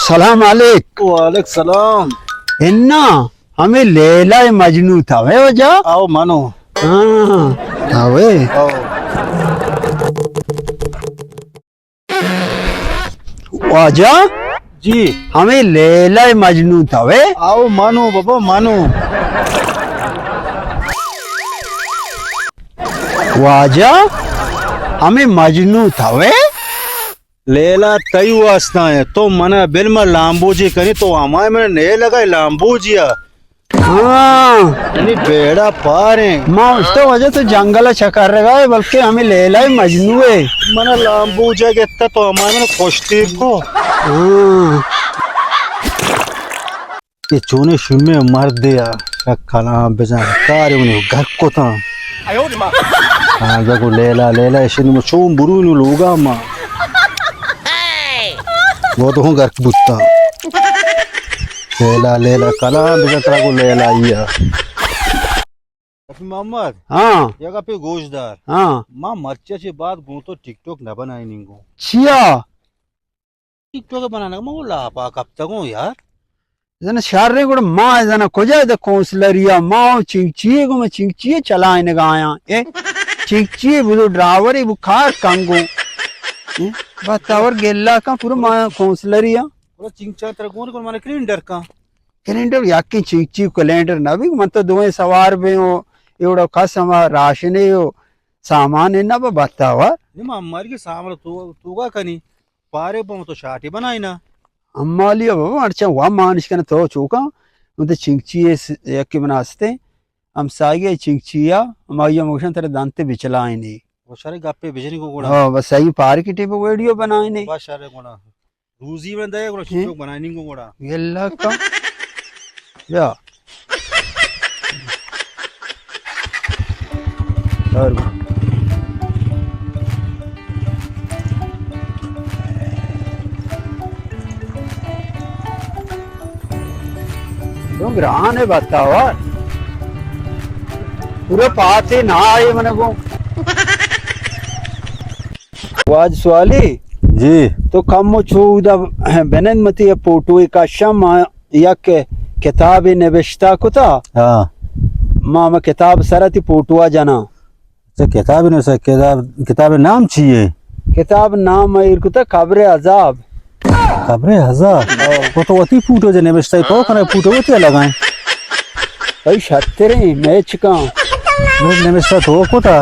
सलाम अलैक। वालेकुम सलाम। इन्ना हमें लैला मजनू था वे वजह। आओ मानो। हाँ आवे आओ। वजह जी हमें लैला मजनू था वे। आओ मानो बाबा मानो। वजह हमें मजनू था वे। लेला तई वास्ता है तो मना बिल में लांबूजी करी तो हमारे में ने लगा लांबूजिया हाँ यानी बेड़ा पार है। माँ उस तो वजह तो जंगल चकर रहा है बल्कि हमें लैला मजनू है। मना लांबूजा के इतना तो हमारे में खुशती को हाँ ये चूने शुमे मर दिया खाना बेचा कार उन्हें घर को था हाँ जगो लेला लेला ऐसे में चूम बुरू नु लोगा माँ वो तो हूँ घर की बुत्ता लेला लेला कला बेचा करा को लेला आइया मोहम्मद हाँ जगह पे गोश्तदार हाँ माँ मर्चे से बात गूं तो टिकटॉक न बनाई नहीं गूं छिया टिकटॉक बनाने का मैं लापा कब तक हूँ यार जन शारे गुड़ माँ जन खोजा द कौंसलरिया माँ चिंचिए को मैं चिंचिए चलाए न गाया ए चिंचिए बुदो ड्राइवर ही बुखार कंगो बतावर गेला का पूरा माँ कौंसलरिया पूरा चिंचा तेरे कौन कौन माने कैलेंडर का कैलेंडर याकी चिंची कैलेंडर ना भी मत तो दोए सवार में हो एवढा खास हमा राशन हो सामान है ना बतावा नहीं माँ हमारी के सामने तू का कनी पारे पर तो शाटी बनाई ना अम्मालिया बाबा अच्छा हुआ मानिश का तो चूका उनते चिंचिए याकी बनाते हम सागे चिंचिया हमारी मोशन तेरे दांते बिचलाए नहीं वो सारे गप्पे बिजली को गुड़ा हाँ बस सही पार की टेप वीडियो बनाए नहीं बस सारे गुड़ा रूजी में दे गुड़ा टिकटॉक बनाने को गुड़ा गेला का या और ग्रहण है बतावा पूरे पाते ना आए मने को आज सवाली जी तो कम छूदा बेनन मती फोटो का शम या के किताब नविश्ता को था हाँ मामा किताब सरती फोटो जाना तो किताब ने सर किताब नाम चाहिए किताब नाम है इनको तो खबरे अजाब खबरें हजार वो तो वती फूटो जने बेचता तो करे फूटो वो क्या लगाएं भाई 76 मैच का मेरे ने बेचता तो को था